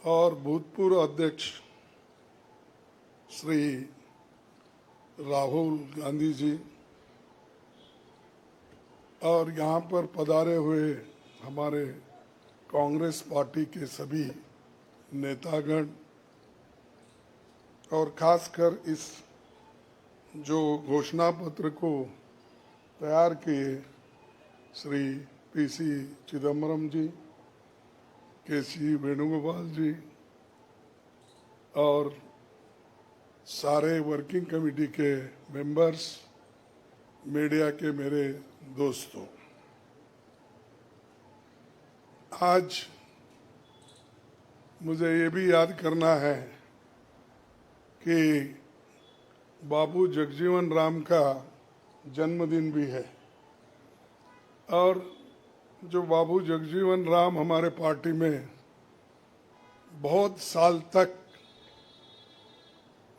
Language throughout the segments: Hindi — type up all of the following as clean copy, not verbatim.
और भूतपूर्व अध्यक्ष श्री राहुल गांधी जी और यहाँ पर पधारे हुए हमारे कांग्रेस पार्टी के सभी नेतागण और खासकर इस जो घोषणा पत्र को तैयार किए श्री पीसी चिदम्बरम जी, केसी वेणुगोपाल जी और सारे वर्किंग कमेटी के मेंबर्स, मीडिया के मेरे दोस्तों, आज मुझे ये भी याद करना है कि बाबू जगजीवन राम का जन्मदिन भी है और जो बाबू जगजीवन राम हमारे पार्टी में बहुत साल तक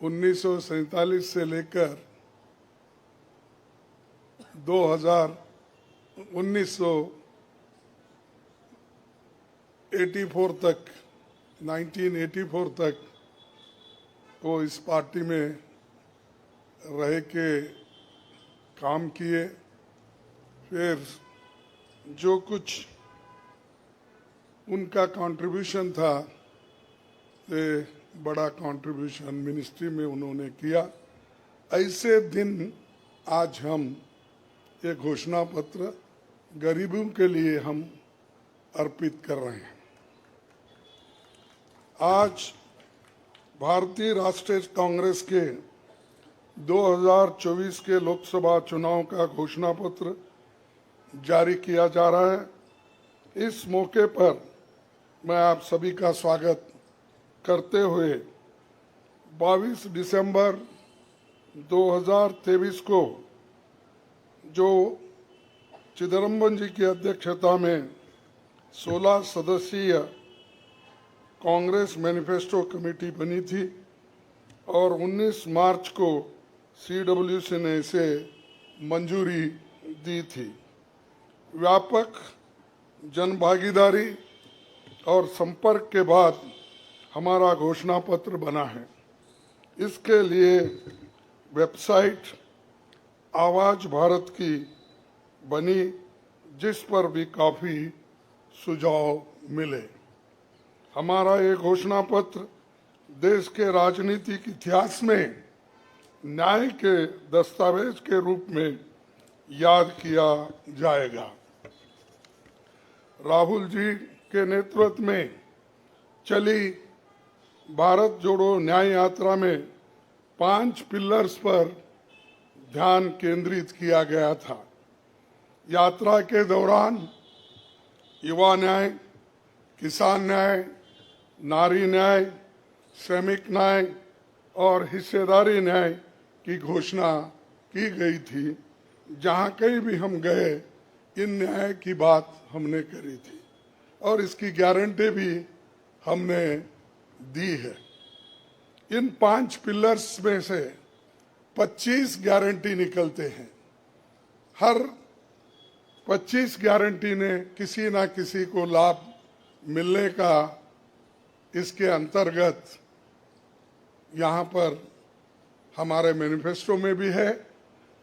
1947 से लेकर 1984 तक वो इस पार्टी में रह के काम किए। फिर जो कुछ उनका कंट्रीब्यूशन था, ये बड़ा कंट्रीब्यूशन मिनिस्ट्री में उन्होंने किया। ऐसे दिन आज हम ये घोषणा पत्र गरीबों के लिए हम अर्पित कर रहे हैं। आज भारतीय राष्ट्रीय कांग्रेस के 2024 के लोकसभा चुनाव का घोषणा पत्र जारी किया जा रहा है। इस मौके पर मैं आप सभी का स्वागत करते हुए 22 दिसंबर 2023 को जो चिदम्बरम जी की अध्यक्षता में 16 सदस्यीय कांग्रेस मैनिफेस्टो कमेटी बनी थी और 19 मार्च को CWC ने इसे मंजूरी दी थी। व्यापक जनभागीदारी और संपर्क के बाद हमारा घोषणा पत्र बना है। इसके लिए वेबसाइट आवाज भारत की बनी, जिस पर भी काफ़ी सुझाव मिले। हमारा ये घोषणा पत्र देश के राजनीतिक इतिहास में न्याय के दस्तावेज के रूप में याद किया जाएगा। राहुल जी के नेतृत्व में चली भारत जोड़ो न्याय यात्रा में 5 पिलर्स पर ध्यान केंद्रित किया गया था। यात्रा के दौरान युवा न्याय, किसान न्याय, नारी न्याय, श्रमिक न्याय और हिस्सेदारी न्याय की घोषणा की गई थी। जहाँ कहीं भी हम गए इन न्याय की बात हमने करी थी और इसकी गारंटी भी हमने दी है। इन 5 पिलर्स में से 25 गारंटी निकलते हैं। हर 25 गारंटी ने किसी ना किसी को लाभ मिलने का इसके अंतर्गत यहाँ पर हमारे मैनिफेस्टो में भी है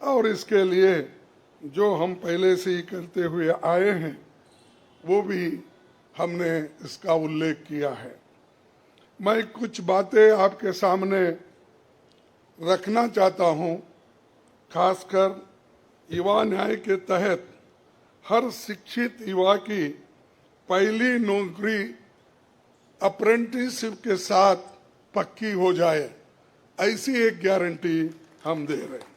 और इसके लिए जो हम पहले से ही करते हुए आए हैं वो भी हमने इसका उल्लेख किया है। मैं कुछ बातें आपके सामने रखना चाहता हूँ। खासकर युवा न्याय के तहत हर शिक्षित युवा की पहली नौकरी अप्रेंटिसशिप के साथ पक्की हो जाए, ऐसी एक गारंटी हम दे रहे हैं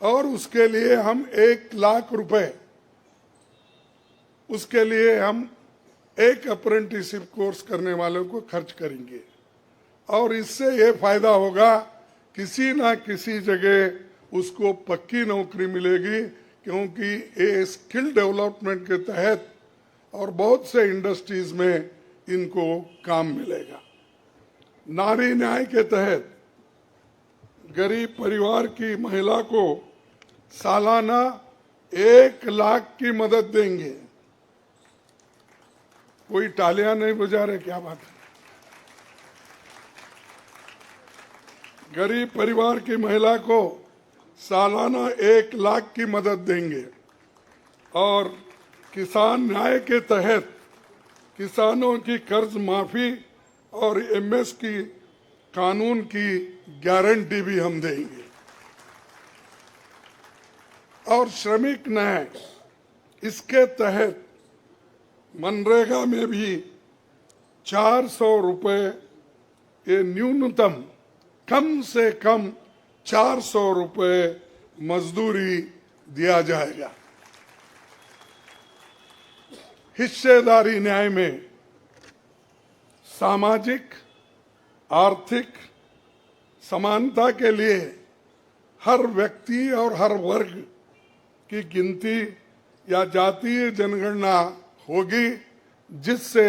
और उसके लिए हम 1 लाख रुपए, उसके लिए हम एक अप्रेंटिसशिप कोर्स करने वालों को खर्च करेंगे और इससे ये फायदा होगा, किसी ना किसी जगह उसको पक्की नौकरी मिलेगी, क्योंकि ये स्किल डेवलपमेंट के तहत और बहुत से इंडस्ट्रीज में इनको काम मिलेगा। नारी न्याय के तहत गरीब परिवार की महिला को सालाना 1 लाख की मदद देंगे। कोई तालियां नहीं बजा रहे, क्या बात है? गरीब परिवार की महिला को सालाना 1 लाख की मदद देंगे और किसान न्याय के तहत किसानों की कर्ज माफी और एमएसपी कानून की गारंटी भी हम देंगे। और श्रमिक न्याय, इसके तहत मनरेगा में भी 400 रुपए, ये न्यूनतम कम से कम 400 रुपए मजदूरी दिया जाएगा। हिस्सेदारी न्याय में सामाजिक आर्थिक समानता के लिए हर व्यक्ति और हर वर्ग की गिनती या जातीय जनगणना होगी, जिससे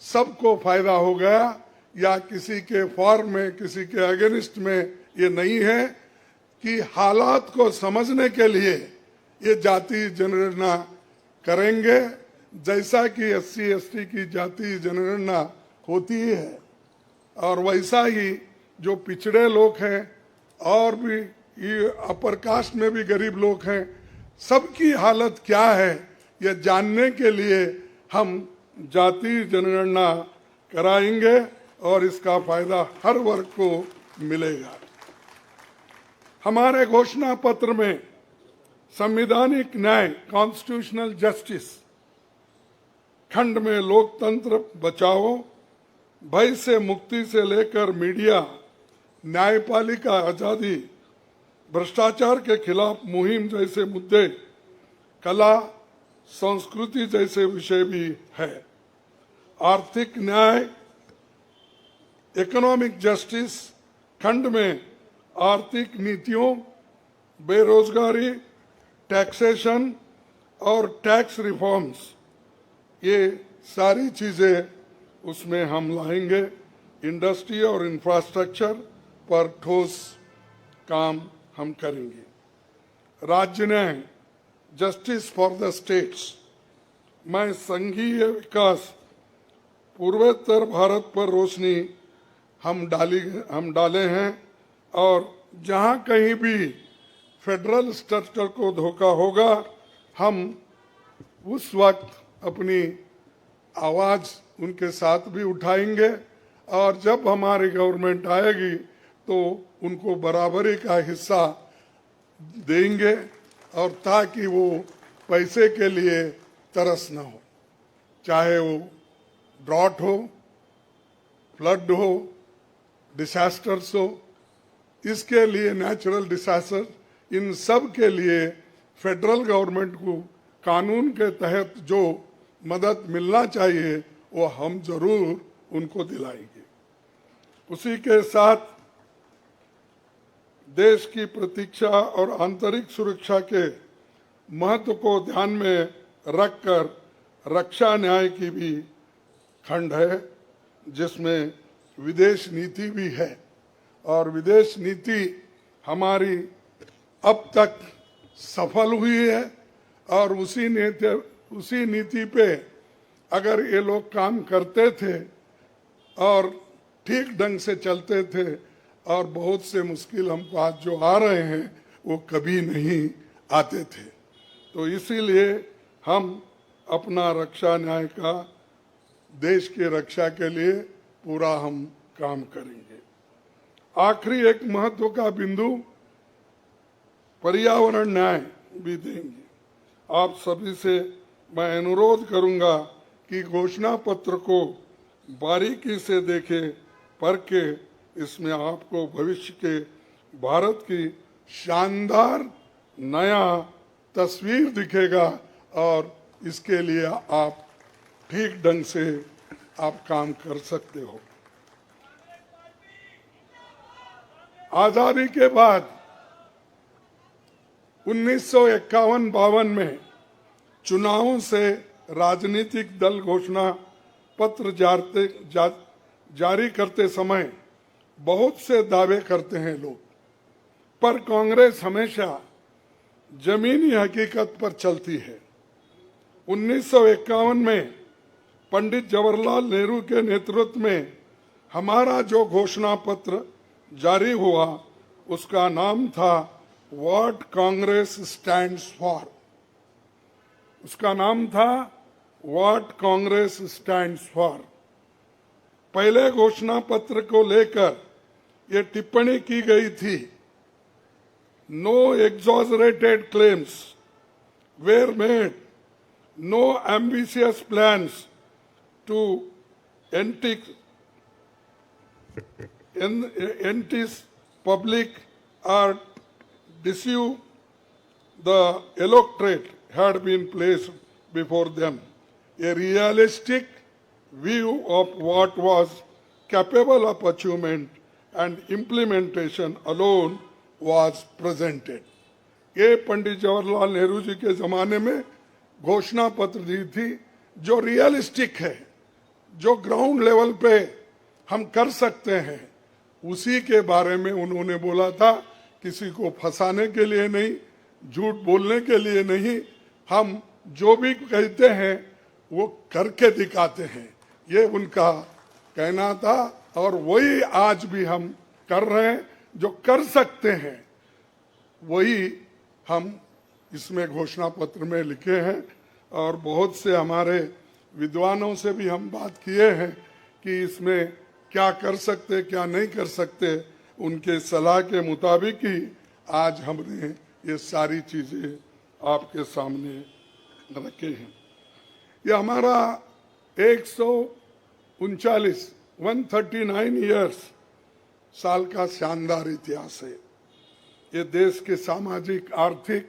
सबको फायदा होगा, या किसी के फॉर में किसी के अगेंस्ट में ये नहीं है कि हालात को समझने के लिए ये जातीय जनगणना करेंगे, जैसा कि एससी एसटी की जातीय जनगणना होती है। और वैसा ही जो पिछड़े लोग हैं और भी ये अपर कास्ट में भी गरीब लोग हैं, सबकी हालत क्या है ये जानने के लिए हम जातीय जनगणना कराएंगे और इसका फायदा हर वर्ग को मिलेगा। हमारे घोषणा पत्र में संवैधानिक न्याय, कॉन्स्टिट्यूशनल जस्टिस खंड में लोकतंत्र बचाओ, भय से मुक्ति से लेकर मीडिया, न्यायपालिका आजादी, भ्रष्टाचार के खिलाफ मुहिम जैसे मुद्दे, कला संस्कृति जैसे विषय भी है। आर्थिक न्याय, इकोनॉमिक जस्टिस खंड में आर्थिक नीतियों, बेरोजगारी, टैक्सेशन और टैक्स रिफॉर्म्स, ये सारी चीजें उसमें हम लाएंगे। इंडस्ट्री और इंफ्रास्ट्रक्चर पर ठोस काम हम करेंगे। राज्य न्याय, जस्टिस फॉर द स्टेट्स में संघीय विकास, पूर्वोत्तर भारत पर रोशनी हम डाले हैं और जहां कहीं भी फेडरल स्ट्रक्चर को धोखा होगा, हम उस वक्त अपनी आवाज उनके साथ भी उठाएंगे और जब हमारी गवर्नमेंट आएगी तो उनको बराबरी का हिस्सा देंगे, और ताकि वो पैसे के लिए तरस न हो, चाहे वो ड्रॉट हो, फ्लड हो, डिसास्टर्स हो, इसके लिए नेचुरल डिसास्टर, इन सब के लिए फेडरल गवर्नमेंट को कानून के तहत जो मदद मिलना चाहिए वो हम जरूर उनको दिलाएंगे। उसी के साथ देश की प्रतीक्षा और आंतरिक सुरक्षा के महत्व को ध्यान में रखकर रक्षा न्याय की भी खंड है, जिसमें विदेश नीति भी है। और विदेश नीति हमारी अब तक सफल हुई है और उसी नीति पे अगर ये लोग काम करते थे और ठीक ढंग से चलते थे, और बहुत से मुश्किल हमको आज जो आ रहे हैं वो कभी नहीं आते थे। तो इसीलिए हम अपना रक्षा न्याय का देश की रक्षा के लिए पूरा हम काम करेंगे। आखिरी एक महत्व का बिंदु पर्यावरण न्याय भी देंगे। आप सभी से मैं अनुरोध करूंगा कि घोषणा पत्र को बारीकी से देखें, पढ़के इसमें आपको भविष्य के भारत की शानदार नया तस्वीर दिखेगा और इसके लिए आप ठीक ढंग से आप काम कर सकते हो। आजादी के बाद 1951-52 में चुनावों से राजनीतिक दल घोषणा पत्र जारी करते समय बहुत से दावे करते हैं लोग, पर कांग्रेस हमेशा जमीनी हकीकत पर चलती है। 1951 में पंडित जवाहरलाल नेहरू के नेतृत्व में हमारा जो घोषणा पत्र जारी हुआ उसका नाम था व्हाट कांग्रेस स्टैंड्स फॉर। उसका नाम था व्हाट कांग्रेस स्टैंड्स फॉर। पहले घोषणा पत्र को लेकर ये टिप्पणी की गई थी, no exaggerated claims were made, no ambitious plans to entice public or deceive the electorate had been placed before them. A realistic view of what was capable of achievement and implementation alone was presented. ये पंडित जवाहरलाल नेहरू जी के जमाने में घोषणा पत्र दी थी जो रियलिस्टिक है, जो ग्राउंड लेवल पे हम कर सकते हैं, उसी के बारे में उन्होंने बोला था। किसी को फंसाने के लिए नहीं, झूठ बोलने के लिए नहीं, हम जो भी कहते हैं वो करके दिखाते हैं, ये उनका कहना था। और वही आज भी हम कर रहे हैं, जो कर सकते हैं वही हम इसमें घोषणा पत्र में लिखे हैं। और बहुत से हमारे विद्वानों से भी हम बात किए हैं कि इसमें क्या कर सकते क्या नहीं कर सकते, उनके सलाह के मुताबिक ही आज हमने ये सारी चीजें आपके सामने रखे हैं। ये हमारा 139 ईयर्स साल का शानदार इतिहास है। ये देश के सामाजिक आर्थिक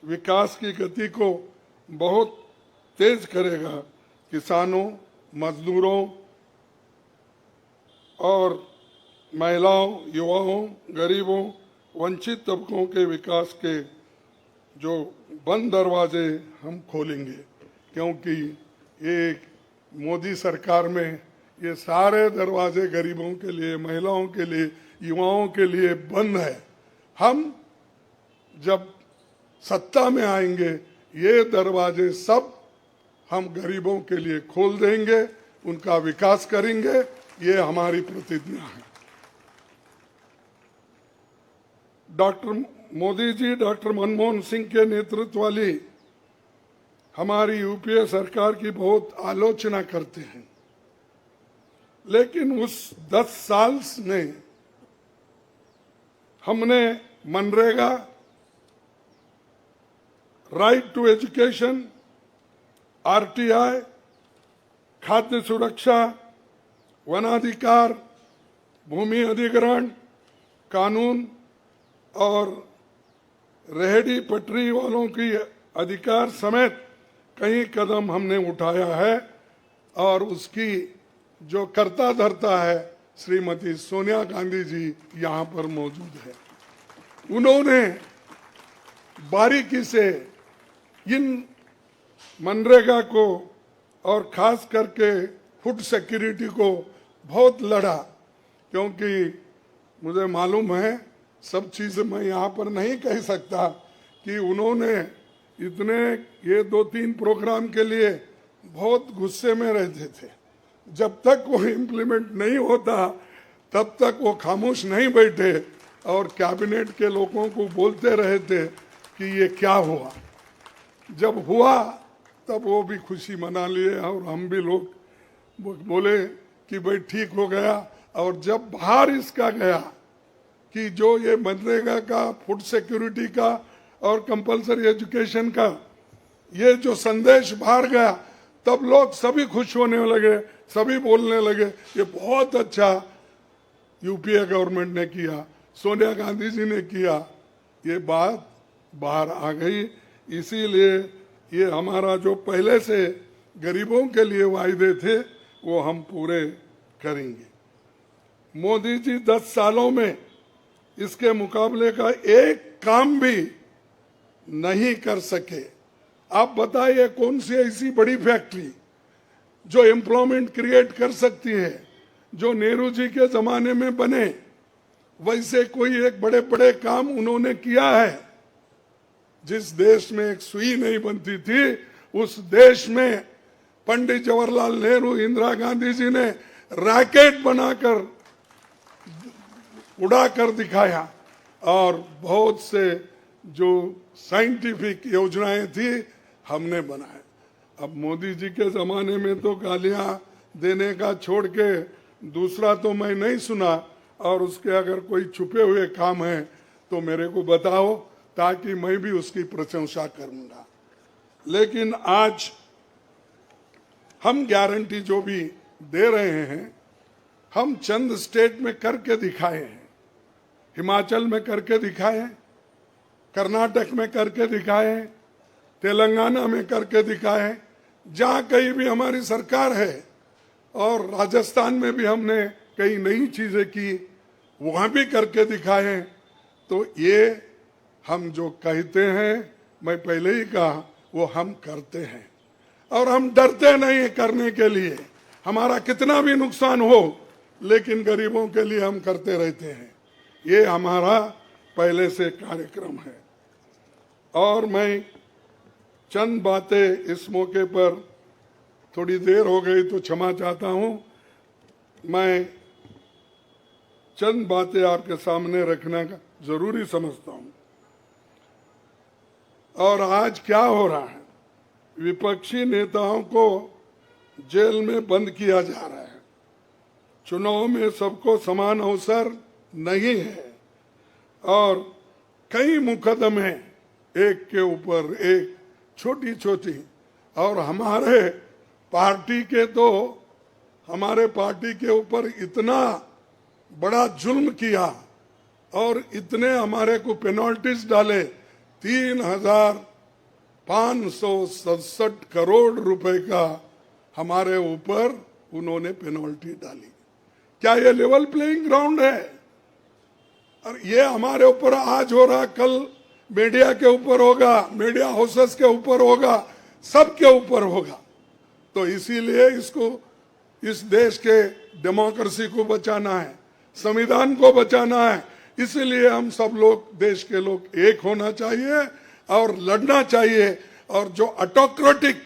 विकास की गति को बहुत तेज करेगा। किसानों, मजदूरों और महिलाओं, युवाओं, गरीबों, वंचित तबकों के विकास के जो बंद दरवाजे हम खोलेंगे, क्योंकि एक मोदी सरकार में ये सारे दरवाजे गरीबों के लिए, महिलाओं के लिए, युवाओं के लिए बंद है। हम जब सत्ता में आएंगे ये दरवाजे सब हम गरीबों के लिए खोल देंगे, उनका विकास करेंगे, ये हमारी प्रतिज्ञा है। डॉक्टर मोदी जी, डॉक्टर मनमोहन सिंह के नेतृत्व वाली हमारी यूपीए सरकार की बहुत आलोचना करते हैं, लेकिन उस 10 साल में हमने मनरेगा, राइट टू एजुकेशन, आरटीआई, खाद्य सुरक्षा, वनाधिकार, भूमि अधिग्रहण कानून और रेहड़ी पटरी वालों की अधिकार समेत कई कदम हमने उठाया है। और उसकी जो कर्ता धर्ता है श्रीमती सोनिया गांधी जी यहाँ पर मौजूद है। उन्होंने बारीकी से इन मनरेगा को और खास करके फूड सिक्योरिटी को बहुत लड़ा, क्योंकि मुझे मालूम है, सब चीज़ मैं यहाँ पर नहीं कह सकता कि उन्होंने इतने ये 2-3 प्रोग्राम के लिए बहुत गुस्से में रहते थे। जब तक वो इम्प्लीमेंट नहीं होता तब तक वो खामोश नहीं बैठे और कैबिनेट के लोगों को बोलते रहे थे कि ये क्या हुआ। जब हुआ तब वो भी खुशी मना लिए और हम भी लोग बोले कि भाई ठीक हो गया। और जब बाहर इसका गया कि जो ये मनरेगा का, फूड सिक्योरिटी का और कंपलसरी एजुकेशन का ये जो संदेश बाहर गया, तब लोग सभी खुश होने लगे, सभी बोलने लगे ये बहुत अच्छा यूपीए गवर्नमेंट ने किया, सोनिया गांधी जी ने किया। ये बात बाहर आ गई। इसीलिए ये हमारा जो पहले से गरीबों के लिए वायदे थे वो हम पूरे करेंगे। मोदी जी 10 सालों में इसके मुकाबले का एक काम भी नहीं कर सके। आप बताइए कौन सी ऐसी बड़ी फैक्ट्री जो एम्प्लॉयमेंट क्रिएट कर सकती है, जो नेहरू जी के जमाने में बने वैसे कोई एक बड़े बड़े काम उन्होंने किया है। जिस देश में एक सुई नहीं बनती थी उस देश में पंडित जवाहरलाल नेहरू, इंदिरा गांधी जी ने रैकेट बनाकर उड़ा कर दिखाया और बहुत से जो साइंटिफिक योजनाएं थी हमने बनाए। अब मोदी जी के ज़माने में तो गालियां देने का छोड़ के दूसरा तो मैं नहीं सुना, और उसके अगर कोई छुपे हुए काम है तो मेरे को बताओ ताकि मैं भी उसकी प्रशंसा करूंगा। लेकिन आज हम गारंटी जो भी दे रहे हैं हम चंद स्टेट में करके दिखाए हैं। हिमाचल में करके दिखाए, कर्नाटक में करके दिखाए, तेलंगाना में करके दिखाए, जहाँ कहीं भी हमारी सरकार है, और राजस्थान में भी हमने कई नई चीजें की, वहां भी करके दिखाए। तो ये हम जो कहते हैं, मैं पहले ही कहा, वो हम करते हैं और हम डरते नहीं है करने के लिए। हमारा कितना भी नुकसान हो लेकिन गरीबों के लिए हम करते रहते हैं। ये हमारा पहले से कार्यक्रम है। और मैं चंद बातें इस मौके पर, थोड़ी देर हो गई तो क्षमा चाहता हूं, मैं चंद बातें आपके सामने रखना जरूरी समझता हूं। और आज क्या हो रहा है, विपक्षी नेताओं को जेल में बंद किया जा रहा है। चुनाव में सबको समान अवसर नहीं है और कई मुकदमे एक के ऊपर एक, छोटी छोटी, और हमारे पार्टी के ऊपर इतना बड़ा जुल्म किया और इतने हमारे को पेनल्टीज डाले। 3,567 करोड़ रुपए का हमारे ऊपर उन्होंने पेनल्टी डाली। क्या ये लेवल प्लेइंग ग्राउंड है? और ये हमारे ऊपर आज हो रहा, कल मीडिया के ऊपर होगा, मीडिया हाउसेस के ऊपर होगा, सबके ऊपर होगा। तो इसीलिए इसको, इस देश के डेमोक्रेसी को बचाना है, संविधान को बचाना है। इसीलिए हम सब लोग, देश के लोग एक होना चाहिए और लड़ना चाहिए। और जो ऑटोक्रेटिक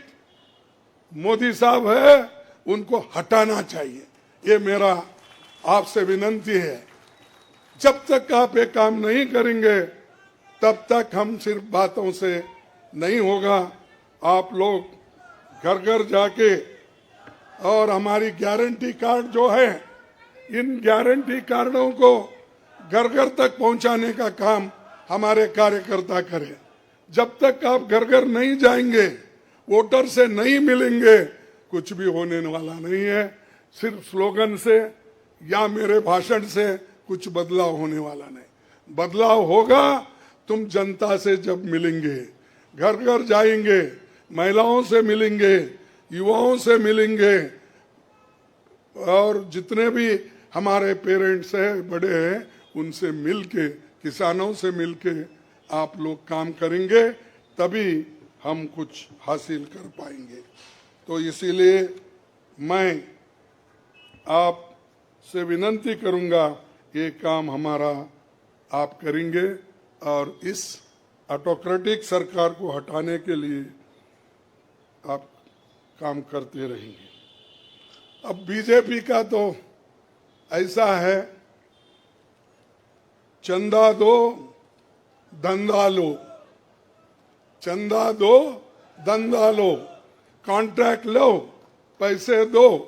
मोदी साहब है उनको हटाना चाहिए। ये मेरा आपसे विनती है। जब तक आप ये काम नहीं करेंगे तब तक हम सिर्फ बातों से नहीं होगा। आप लोग घर घर जाके, और हमारी गारंटी कार्ड जो है, इन गारंटी कार्डों को घर घर तक पहुंचाने का काम हमारे कार्यकर्ता करें। जब तक आप घर घर नहीं जाएंगे, वोटर से नहीं मिलेंगे, कुछ भी होने वाला नहीं है। सिर्फ स्लोगन से या मेरे भाषण से कुछ बदलाव होने वाला नहीं। बदलाव होगा तुम जनता से जब मिलेंगे, घर घर जाएंगे, महिलाओं से मिलेंगे, युवाओं से मिलेंगे, और जितने भी हमारे पेरेंट्स हैं, बड़े हैं, उनसे मिलके, किसानों से मिलके आप लोग काम करेंगे, तभी हम कुछ हासिल कर पाएंगे। तो इसीलिए मैं आपसे विनती करूंगा, ये काम हमारा आप करेंगे और इस ऑटोक्रेटिक सरकार को हटाने के लिए आप काम करते रहेंगे। अब बीजेपी का तो ऐसा है, चंदा दो धंधा लो, चंदा दो धंधा लो, कॉन्ट्रैक्ट लो, पैसे दो।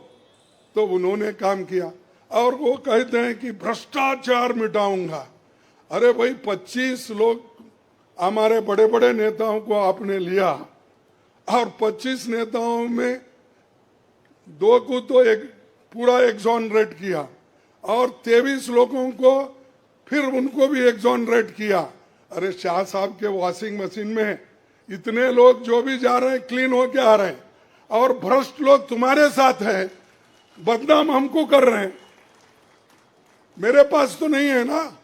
तो उन्होंने काम किया और वो कहते हैं कि भ्रष्टाचार मिटाऊंगा। अरे भाई, 25 लोग हमारे बड़े बड़े नेताओं को आपने लिया और 25 नेताओं में 2 को तो एक पूरा एक्सोनरेट किया और 23 लोगों को फिर उनको भी एक्सोनरेट किया। अरे शाह साहब के वॉशिंग मशीन में इतने लोग जो भी जा रहे हैं क्लीन होके आ रहे हैं, और भ्रष्ट लोग तुम्हारे साथ है, बदनाम हमको कर रहे हैं। मेरे पास तो नहीं है ना,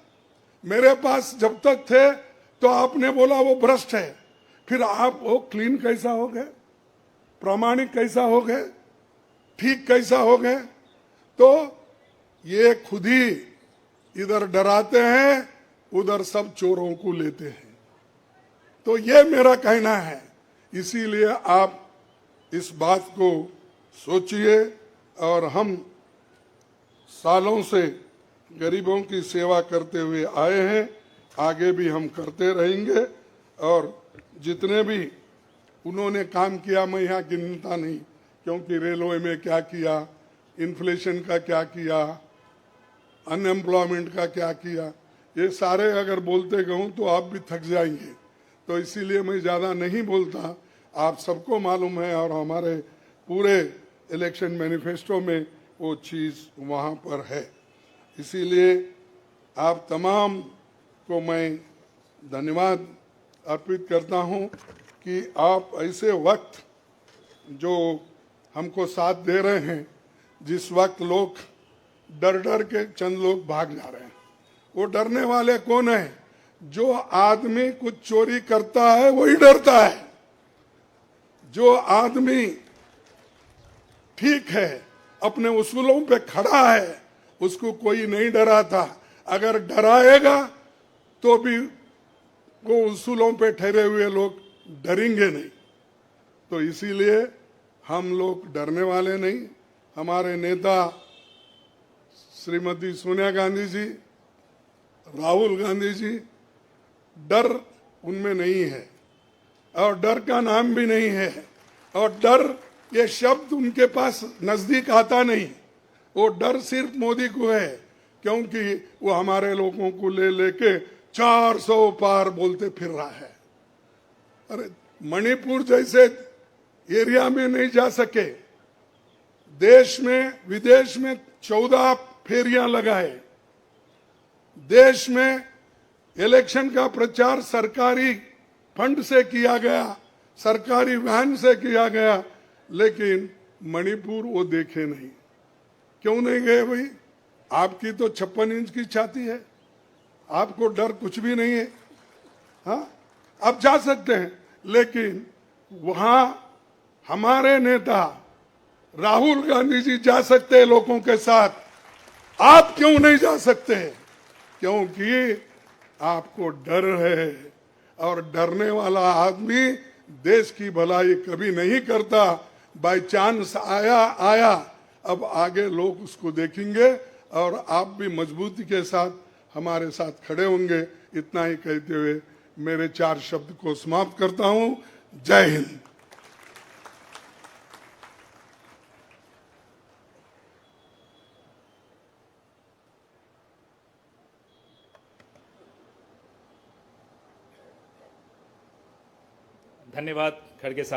मेरे पास जब तक थे तो आपने बोला वो भ्रष्ट है, फिर आप वो क्लीन कैसा हो गए, प्रामाणिक कैसा हो गए, ठीक कैसा हो गए? तो ये खुद ही इधर डराते हैं, उधर सब चोरों को लेते हैं। तो ये मेरा कहना है। इसीलिए आप इस बात को सोचिए, और हम सालों से गरीबों की सेवा करते हुए आए हैं, आगे भी हम करते रहेंगे। और जितने भी उन्होंने काम किया, मैं यहाँ गिनता नहीं, क्योंकि रेलवे में क्या किया, इन्फ्लेशन का क्या किया, अनएम्प्लॉयमेंट का क्या किया, ये सारे अगर बोलते कहूँ तो आप भी थक जाएंगे। तो इसीलिए मैं ज़्यादा नहीं बोलता, आप सबको मालूम है और हमारे पूरे इलेक्शन मैनिफेस्टो में वो चीज़ वहाँ पर है। इसीलिए आप तमाम को मैं धन्यवाद अर्पित करता हूँ कि आप ऐसे वक्त जो हमको साथ दे रहे हैं, जिस वक्त लोग डर डर के चंद लोग भाग जा रहे हैं। वो डरने वाले कौन है? जो आदमी कुछ चोरी करता है वही डरता है। जो आदमी ठीक है, अपने उसूलों पे खड़ा है, उसको कोई नहीं डराता। अगर डराएगा तो भी वो उसूलों पे ठहरे हुए लोग डरेंगे नहीं। तो इसीलिए हम लोग डरने वाले नहीं। हमारे नेता श्रीमती सोनिया गांधी जी, राहुल गांधी जी, डर उनमें नहीं है और डर का नाम भी नहीं है। और डर ये शब्द उनके पास नजदीक आता नहीं। वो डर सिर्फ मोदी को है, क्योंकि वो हमारे लोगों को ले लेके 400 पार बोलते फिर रहा है। अरे मणिपुर जैसे एरिया में नहीं जा सके, देश में विदेश में 14 फेरियां लगाए, देश में इलेक्शन का प्रचार सरकारी फंड से किया गया, सरकारी वैन से किया गया, लेकिन मणिपुर वो देखे नहीं। क्यों नहीं गए भाई? आपकी तो 56 इंच की छाती है, आपको डर कुछ भी नहीं है। हाँ, आप जा सकते हैं, लेकिन वहां हमारे नेता राहुल गांधी जी जा सकते हैं लोगों के साथ। आप क्यों नहीं जा सकते? क्योंकि आपको डर है, और डरने वाला आदमी देश की भलाई कभी नहीं करता। बाय चांस आया, अब आगे लोग उसको देखेंगे और आप भी मजबूती के साथ हमारे साथ खड़े होंगे। इतना ही कहते हुए मेरे 4 शब्द को समाप्त करता हूं। जय हिंद। धन्यवाद खड़गे साहब।